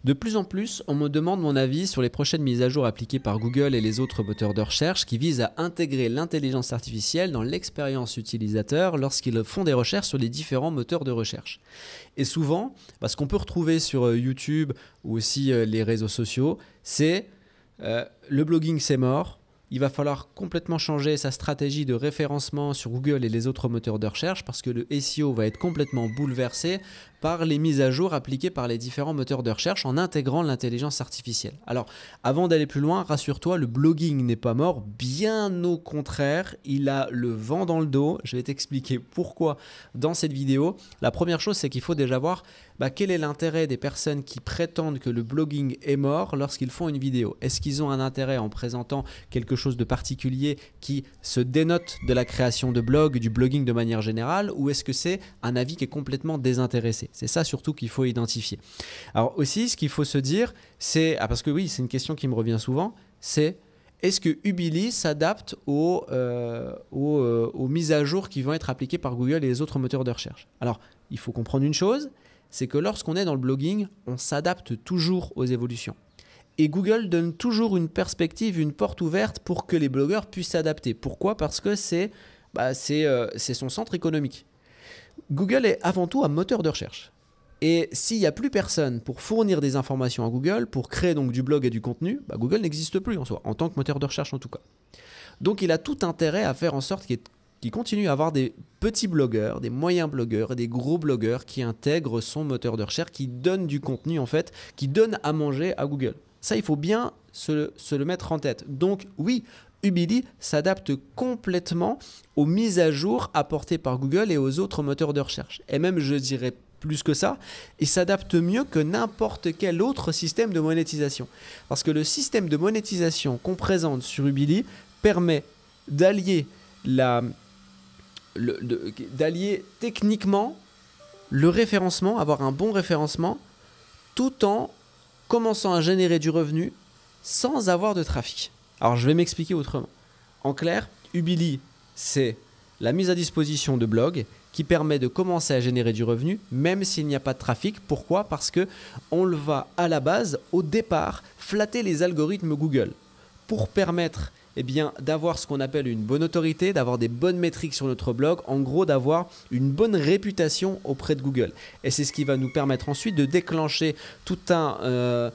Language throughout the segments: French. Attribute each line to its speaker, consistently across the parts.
Speaker 1: De plus en plus, on me demande mon avis sur les prochaines mises à jour appliquées par Google et les autres moteurs de recherche qui visent à intégrer l'intelligence artificielle dans l'expérience utilisateur lorsqu'ils font des recherches sur les différents moteurs de recherche. Et souvent, ce qu'on peut retrouver sur YouTube ou aussi les réseaux sociaux, c'est le blogging c'est mort. Il va falloir complètement changer sa stratégie de référencement sur Google et les autres moteurs de recherche parce que le SEO va être complètement bouleversé par les mises à jour appliquées par les différents moteurs de recherche en intégrant l'intelligence artificielle. Alors, avant d'aller plus loin, rassure-toi, le blogging n'est pas mort, bien au contraire, il a le vent dans le dos. Je vais t'expliquer pourquoi dans cette vidéo. La première chose, c'est qu'il faut déjà voir quel est l'intérêt des personnes qui prétendent que le blogging est mort lorsqu'ils font une vidéo. Est-ce qu'ils ont un intérêt en présentant quelque chose de particulier qui se dénote de la création de blogs, du blogging de manière générale, ou est-ce que c'est un avis qui est complètement désintéressé? C'est ça surtout qu'il faut identifier. Alors aussi, ce qu'il faut se dire, c'est, parce que oui, c'est une question qui me revient souvent, c'est est-ce que Ubili s'adapte aux mises à jour qui vont être appliquées par Google et les autres moteurs de recherche? Alors, il faut comprendre une chose, c'est que lorsqu'on est dans le blogging, on s'adapte toujours aux évolutions. Et Google donne toujours une perspective, une porte ouverte pour que les blogueurs puissent s'adapter. Pourquoi? Parce que c'est son centre économique. Google est avant tout un moteur de recherche. Et s'il n'y a plus personne pour fournir des informations à Google, pour créer donc du blog et du contenu, Google n'existe plus en soi, en tant que moteur de recherche en tout cas. Donc il a tout intérêt à faire en sorte qu'il continue à avoir des petits blogueurs, des moyens blogueurs et des gros blogueurs qui intègrent son moteur de recherche, qui donnent du contenu en fait, qui donnent à manger à Google. Ça, il faut bien se le mettre en tête. Donc oui, Ubili s'adapte complètement aux mises à jour apportées par Google et aux autres moteurs de recherche. Et même, je dirais plus que ça, il s'adapte mieux que n'importe quel autre système de monétisation. Parce que le système de monétisation qu'on présente sur Ubili permet d'allier techniquement le référencement, avoir un bon référencement, tout en commençant à générer du revenu sans avoir de trafic. Alors, je vais m'expliquer autrement. En clair, Ubili, c'est la mise à disposition de blogs qui permet de commencer à générer du revenu même s'il n'y a pas de trafic. Pourquoi? Parce qu'on le va à la base, au départ, flatter les algorithmes Google pour permettre d'avoir ce qu'on appelle une bonne autorité, d'avoir des bonnes métriques sur notre blog, en gros d'avoir une bonne réputation auprès de Google. Et c'est ce qui va nous permettre ensuite de déclencher tout un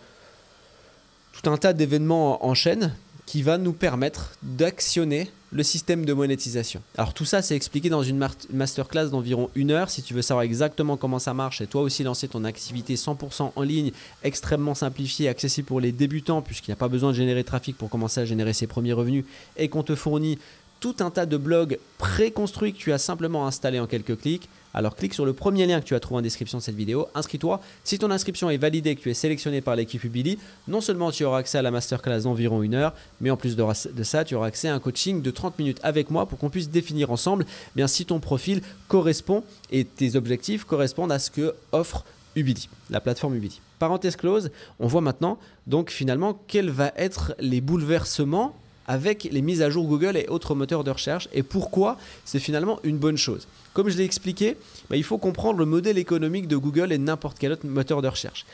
Speaker 1: tas d'événements en chaîne qui va nous permettre d'actionner le système de monétisation. Alors tout ça, c'est expliqué dans une masterclass d'environ 1 heure. Si tu veux savoir exactement comment ça marche et toi aussi lancer ton activité 100% en ligne, extrêmement simplifiée, accessible pour les débutants puisqu'il n'y a pas besoin de générer de trafic pour commencer à générer ses premiers revenus et qu'on te fournit tout un tas de blogs préconstruits que tu as simplement installés en quelques clics. Alors clique sur le premier lien que tu as trouvé en description de cette vidéo, inscris-toi. Si ton inscription est validée et que tu es sélectionné par l'équipe Ubili, non seulement tu auras accès à la masterclass d'environ 1 heure, mais en plus de ça, tu auras accès à un coaching de 30 minutes avec moi pour qu'on puisse définir ensemble si ton profil correspond et tes objectifs correspondent à ce que offre Ubili, la plateforme Ubili. Parenthèse close, on voit maintenant donc finalement quels vont être les bouleversements avec les mises à jour Google et autres moteurs de recherche et pourquoi c'est finalement une bonne chose. Comme je l'ai expliqué, il faut comprendre le modèle économique de Google et de n'importe quel autre moteur de recherche.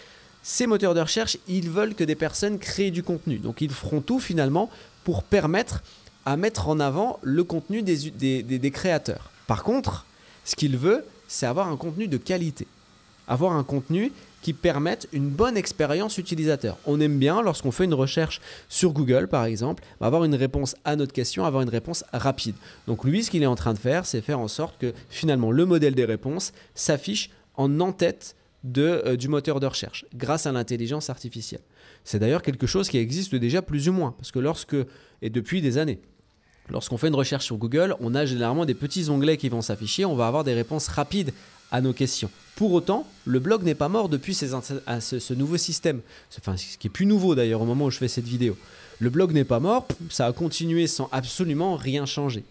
Speaker 1: Ces moteurs de recherche, ils veulent que des personnes créent du contenu. Donc ils feront tout finalement pour permettre à mettre en avant le contenu des créateurs. Par contre, ce qu'ils veulent, c'est avoir un contenu de qualité. Avoir un contenu qui permettent une bonne expérience utilisateur. On aime bien, lorsqu'on fait une recherche sur Google, par exemple, avoir une réponse à notre question, avoir une réponse rapide. Donc lui, ce qu'il est en train de faire, c'est faire en sorte que finalement le modèle des réponses s'affiche en en-tête du moteur de recherche grâce à l'intelligence artificielle. C'est d'ailleurs quelque chose qui existe déjà plus ou moins, parce que et depuis des années, lorsqu'on fait une recherche sur Google, on a généralement des petits onglets qui vont s'afficher, on va avoir des réponses rapides à nos questions. Pour autant, le blog n'est pas mort depuis ce nouveau système. Enfin, ce qui est plus nouveau d'ailleurs au moment où je fais cette vidéo. Le blog n'est pas mort, ça a continué sans absolument rien changer.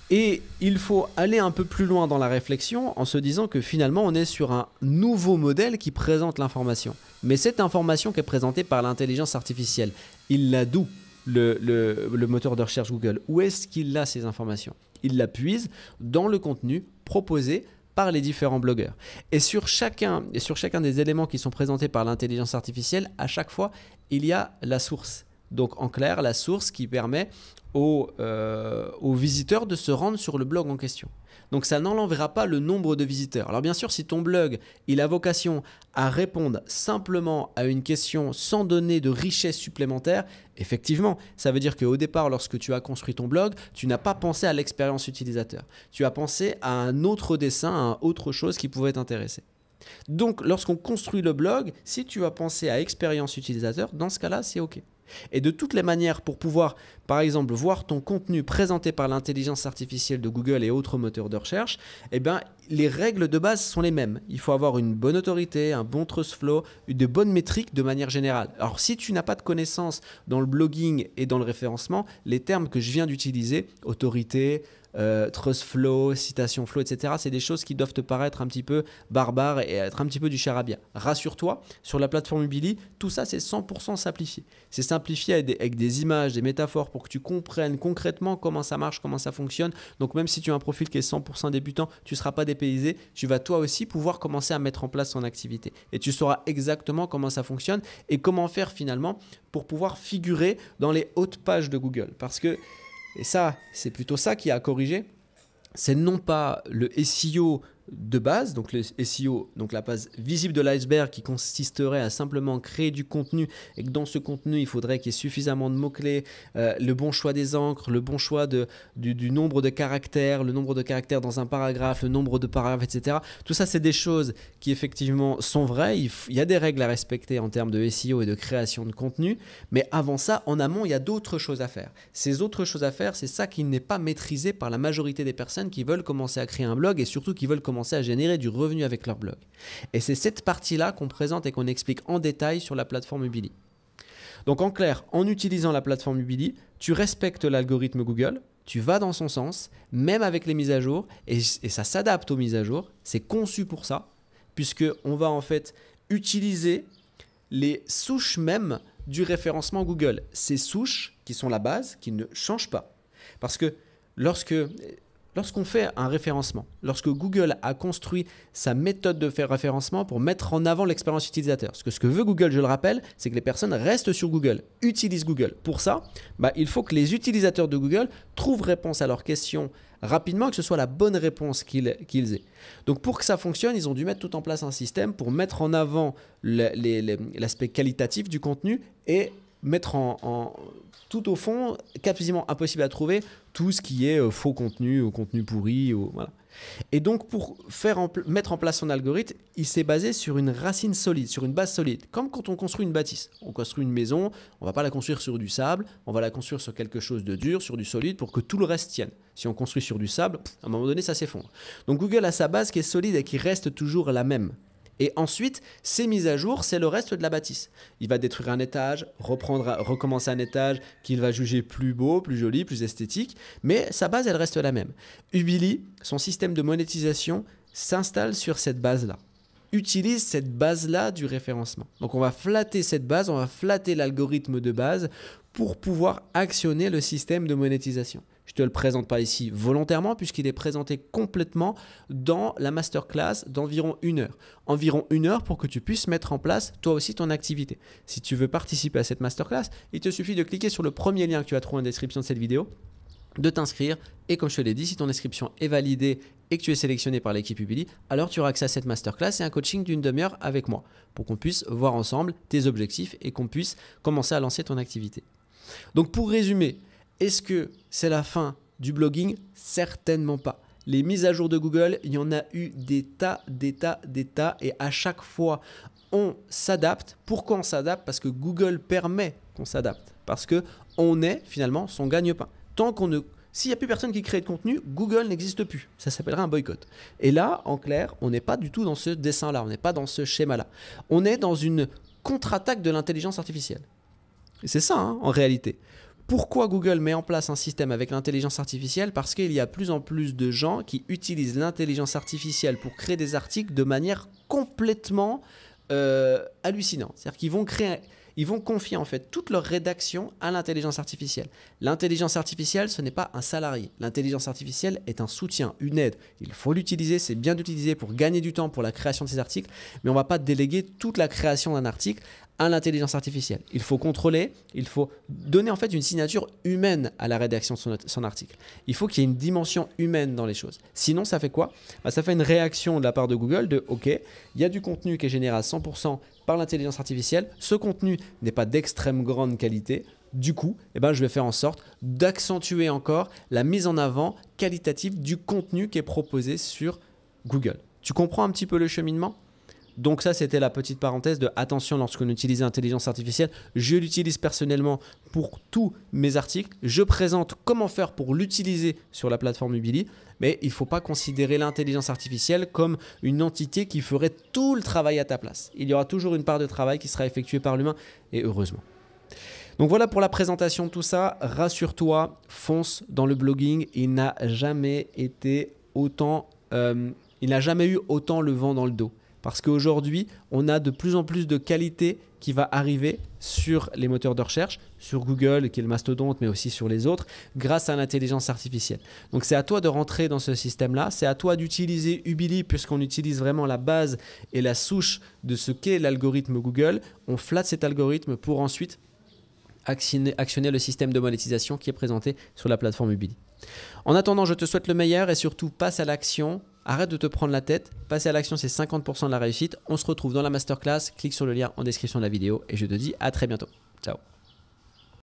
Speaker 1: Et il faut aller un peu plus loin dans la réflexion en se disant que finalement on est sur un nouveau modèle qui présente l'information. Mais cette information qui est présentée par l'intelligence artificielle, il l'a d'où le moteur de recherche Google? Où est-ce qu'il a ces informations? Il la puise dans le contenu proposé par les différents blogueurs. Et sur chacun des éléments qui sont présentés par l'intelligence artificielle, à chaque fois, il y a la source. Donc en clair, la source qui permet aux visiteurs de se rendre sur le blog en question. Donc ça n'enlèvera pas le nombre de visiteurs. Alors bien sûr, si ton blog il a vocation à répondre simplement à une question sans donner de richesse supplémentaire, effectivement, ça veut dire qu'au départ, lorsque tu as construit ton blog, tu n'as pas pensé à l'expérience utilisateur. Tu as pensé à un autre dessin, à autre chose qui pouvait t'intéresser. Donc lorsqu'on construit le blog, si tu as pensé à expérience utilisateur, dans ce cas-là, c'est OK. Et de toutes les manières, pour pouvoir, par exemple, voir ton contenu présenté par l'intelligence artificielle de Google et autres moteurs de recherche, eh bien, les règles de base sont les mêmes. Il faut avoir une bonne autorité, un bon trust flow, de bonnes métriques de manière générale. Alors, si tu n'as pas de connaissances dans le blogging et dans le référencement, les termes que je viens d'utiliser, autorité, trust flow, citation flow, etc. C'est des choses qui doivent te paraître un petit peu barbares et être un petit peu du charabia. Rassure-toi, sur la plateforme Ubili, tout ça c'est 100% simplifié. C'est simplifié avec des images, des métaphores pour que tu comprennes concrètement comment ça marche, comment ça fonctionne. Donc même si tu as un profil qui est 100% débutant, tu ne seras pas dépaysé. Tu vas toi aussi pouvoir commencer à mettre en place ton activité. Et tu sauras exactement comment ça fonctionne et comment faire finalement pour pouvoir figurer dans les hautes pages de Google. Parce que et ça, c'est plutôt ça qui a à corriger. C'est non pas le SEO de base, donc le SEO, donc la base visible de l'iceberg qui consisterait à simplement créer du contenu et que dans ce contenu, il faudrait qu'il y ait suffisamment de mots-clés, le bon choix des encres, le bon choix du nombre de caractères, le nombre de caractères dans un paragraphe, le nombre de paragraphes, etc. Tout ça, c'est des choses qui effectivement sont vraies. Il y a des règles à respecter en termes de SEO et de création de contenu, mais avant ça, en amont, il y a d'autres choses à faire. Ces autres choses à faire, c'est ça qui n'est pas maîtrisé par la majorité des personnes qui veulent commencer à créer un blog et surtout qui veulent commencer à générer du revenu avec leur blog. Et c'est cette partie-là qu'on présente et qu'on explique en détail sur la plateforme Ubili. Donc en clair, en utilisant la plateforme Ubili, tu respectes l'algorithme Google, tu vas dans son sens, même avec les mises à jour, et ça s'adapte aux mises à jour. C'est conçu pour ça, puisqu'on va en fait utiliser les souches même du référencement Google. Ces souches qui sont la base, qui ne changent pas. Parce que lorsqu'on fait un référencement, lorsque Google a construit sa méthode de faire référencement pour mettre en avant l'expérience utilisateur, ce que veut Google, je le rappelle, c'est que les personnes restent sur Google, utilisent Google. Pour ça, il faut que les utilisateurs de Google trouvent réponse à leurs questions rapidement, que ce soit la bonne réponse qu'ils aient. Donc pour que ça fonctionne, ils ont dû mettre tout en place un système pour mettre en avant l'aspect qualitatif du contenu et mettre tout au fond, quasiment impossible à trouver, tout ce qui est faux contenu ou contenu pourri. Voilà. Et donc, pour mettre en place son algorithme, il s'est basé sur une racine solide, sur une base solide. Comme quand on construit une bâtisse. On construit une maison, on ne va pas la construire sur du sable, on va la construire sur quelque chose de dur, sur du solide, pour que tout le reste tienne. Si on construit sur du sable, à un moment donné, ça s'effondre. Donc, Google a sa base qui est solide et qui reste toujours la même. Et ensuite, ces mises à jour, c'est le reste de la bâtisse. Il va détruire un étage, recommencer un étage qu'il va juger plus beau, plus joli, plus esthétique, mais sa base, elle reste la même. Ubili, son système de monétisation, s'installe sur cette base-là. Utilise cette base-là du référencement. Donc on va flatter cette base, on va flatter l'algorithme de base pour pouvoir actionner le système de monétisation. Je ne te le présente pas ici volontairement puisqu'il est présenté complètement dans la masterclass d'environ 1 heure. Environ 1 heure pour que tu puisses mettre en place toi aussi ton activité. Si tu veux participer à cette masterclass, il te suffit de cliquer sur le premier lien que tu as trouvé en description de cette vidéo, de t'inscrire et comme je te l'ai dit, si ton inscription est validée et que tu es sélectionné par l'équipe Ubili, alors tu auras accès à cette masterclass et un coaching d'1 demi-heure avec moi pour qu'on puisse voir ensemble tes objectifs et qu'on puisse commencer à lancer ton activité. Donc pour résumer, est-ce que c'est la fin du blogging? Certainement pas. Les mises à jour de Google, il y en a eu des tas et à chaque fois, on s'adapte. Pourquoi on s'adapte? Parce que Google permet qu'on s'adapte. Parce qu'on est finalement son gagne-pain. S'il n'y a plus personne qui crée de contenu, Google n'existe plus. Ça s'appellera un boycott. Et là, en clair, on n'est pas du tout dans ce dessin-là, on n'est pas dans ce schéma-là. On est dans une contre-attaque de l'intelligence artificielle. Et c'est ça, en réalité. Pourquoi Google met en place un système avec l'intelligence artificielle? Parce qu'il y a de plus en plus de gens qui utilisent l'intelligence artificielle pour créer des articles de manière complètement hallucinante. C'est-à-dire qu'ils ils vont confier en fait toute leur rédaction à l'intelligence artificielle. L'intelligence artificielle, ce n'est pas un salarié. L'intelligence artificielle est un soutien, une aide. Il faut l'utiliser, c'est bien d'utiliser pour gagner du temps pour la création de ces articles, mais on ne va pas déléguer toute la création d'un article à l'intelligence artificielle. Il faut contrôler, il faut donner en fait une signature humaine à la rédaction de son article. Il faut qu'il y ait une dimension humaine dans les choses. Sinon, ça fait quoi? Ça fait une réaction de la part de Google de « Ok, il y a du contenu qui est généré à 100% par l'intelligence artificielle. Ce contenu n'est pas d'extrême grande qualité. Du coup, je vais faire en sorte d'accentuer encore la mise en avant qualitative du contenu qui est proposé sur Google. » Tu comprends un petit peu le cheminement? Donc ça, c'était la petite parenthèse de attention lorsqu'on utilise l'intelligence artificielle. Je l'utilise personnellement pour tous mes articles. Je présente comment faire pour l'utiliser sur la plateforme Ubili. Mais il ne faut pas considérer l'intelligence artificielle comme une entité qui ferait tout le travail à ta place. Il y aura toujours une part de travail qui sera effectuée par l'humain, et heureusement. Donc voilà pour la présentation de tout ça. Rassure-toi, fonce dans le blogging. Il n'a jamais été autant... il n'a jamais eu autant le vent dans le dos. Parce qu'aujourd'hui, on a de plus en plus de qualité qui va arriver sur les moteurs de recherche, sur Google, qui est le mastodonte, mais aussi sur les autres, grâce à l'intelligence artificielle. Donc, c'est à toi de rentrer dans ce système-là. C'est à toi d'utiliser Ubili, puisqu'on utilise vraiment la base et la souche de ce qu'est l'algorithme Google. On flatte cet algorithme pour ensuite actionner le système de monétisation qui est présenté sur la plateforme Ubili. En attendant, je te souhaite le meilleur et surtout, passe à l'action. Arrête de te prendre la tête. Passer à l'action, c'est 50% de la réussite. On se retrouve dans la masterclass. Clique sur le lien en description de la vidéo et je te dis à très bientôt. Ciao.